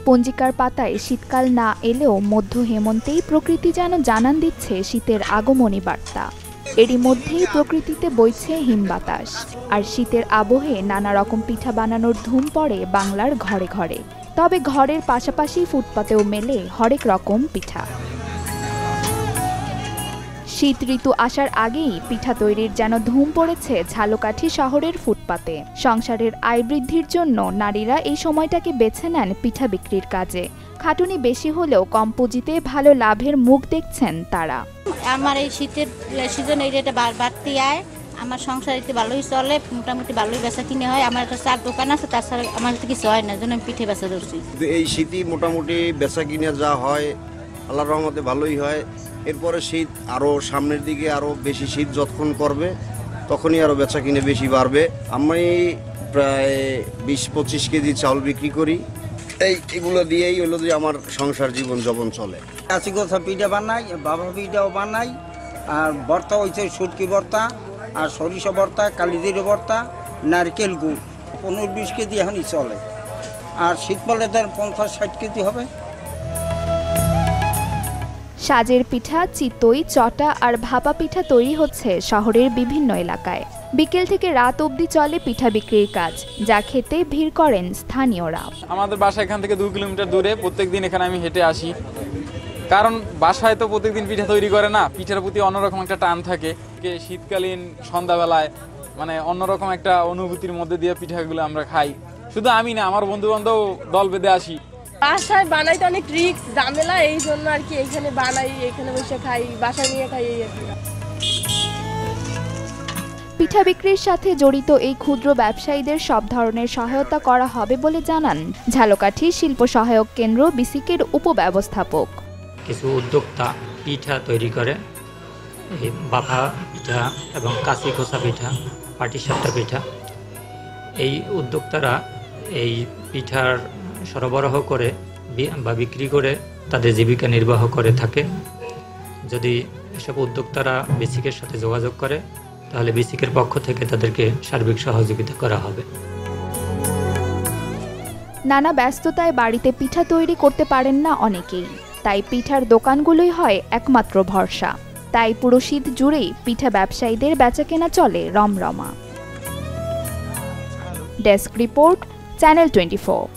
পঞ্জিকার পাতায় শীতকাল না এলেও মধ্য হেমন্তেই প্রকৃতি যেন জানান দিচ্ছে শীতের আগমনী বার্তা। এরই মধ্যেই প্রকৃতিতে বইছে হিম বাতাস, আর শীতের আবহে নানা রকম পিঠা বানানোর ধুম পড়ে বাংলার ঘরে ঘরে। তবে ঘরের পাশাপাশি ফুটপাতেও মেলে হরেক রকম পিঠা। শীত ঋতু আসার আগেই পিঠা তৈরির যেন ধুম পড়েছে ঝালকাঠি শহরের ফুটপাতে। সংসারের আয় বৃদ্ধির জন্য নারীরা এই সময়টাকে বেছে নেন পিঠা বিক্রির কাজে। খাটুনি বেশি হলেও কম পুঁজিতে ভালো লাভের মুখ দেখছেন তারা। আমার এই শীতের সিজনে এটা বাড়তি আয়, আমার সংসারিতে ভালোই চলে, মোটামুটি ভালোই বেচা কিনে হয়। আমার একটা চার দোকান আছে, তাছাড়া আমার কিছু হয় না, জন্য আমি পিঠে বেচা ধরছি। এই শীতই মোটামুটি বেচা কিনে যা হয় আল্লাহর রহমতে ভালোই হয়। এরপরে শীত আরও সামনের দিকে আরও বেশি শীত যতক্ষণ করবে তখনই আরও বেচা কিনে বেশি বাড়বে। আমি প্রায় 20-25 কেজি চাউল বিক্রি করি। এগুলো দিয়েই হলো যে আমার সংসার জীবন যাপন চলে। কাঁচি গোছা পিঠা বানাই, বাবা পিঠাও বানাই, আর ভর্তা হয়েছে শুটকি ভর্তা, আর সরিষা ভর্তা, কালিজিরে ভর্তা, নারকেল গুড়। 15-20 কেজি এখনই চলে, আর শীত পড়লে 50-60 কেজি হবে। সাজের পিঠা, চিতই, চটা আর ভাপা পিঠা তৈরি হচ্ছে শহরের বিভিন্ন এলাকায়। বিকেল থেকে রাত অবধি চলে পিঠা বিক্রির কাজ, যা খেতে ভিড় করেন স্থানীয়রা। আমাদের বাসা এখান থেকে 2 কিলোমিটার দূরে। প্রত্যেকদিন এখানে আমি হেঁটে আসি, কারণ বাসায় তো প্রত্যেকদিন পিঠা তৈরি করে না। পিঠার প্রতি অন্যরকম একটা টান থাকে। শীতকালীন সন্ধ্যাবেলায় মানে অন্যরকম একটা অনুভূতির মধ্যে দিয়ে পিঠাগুলো আমরা খাই। শুধু আমি না, আমার বন্ধু বান্ধব দল বেঁধে আসি। বাসায় বানাইতে অনেক রিস্ক ঝামেলা, এই জন্য আর কি এইখানে বানাই, এখানে বসে খাই, বাসায় নিয়ে খাই। এই পিঠা বিক্রির সাথে জড়িত এই ক্ষুদ্র ব্যবসায়ীদের সব ধরনের সহায়তা করা হবে বলে জানান ঝালকাঠি শিল্প সহায়ক কেন্দ্র বিসিকের উপব্যবস্থাপক। কিছু উদ্যোক্তা পিঠা তৈরি করে, এই বাফা পিঠা এবং কাঁচি খোসা পিঠা, পাটিসাপটা পিঠা। এই উদ্যোক্তারা এই পিঠার সরবরাহ করে বা বিক্রি করে তাদের জীবিকা নির্বাহ করে থাকে। যদি এসব উদ্যোক্তারা বিসিকের সাথে যোগাযোগ করে তাহলে বিসিকের পক্ষ থেকে তাদেরকে সার্বিক সহযোগিতা করা হবে। নানা ব্যস্ততায় বাড়িতে পিঠা তৈরি করতে পারেন না অনেকেই, তাই পিঠার দোকানগুলোই হয় একমাত্র ভরসা। তাই পুরো শীত জুড়েই পিঠা ব্যবসায়ীদের বেচাকেনা চলে রমরমা। Desk report, channel 24।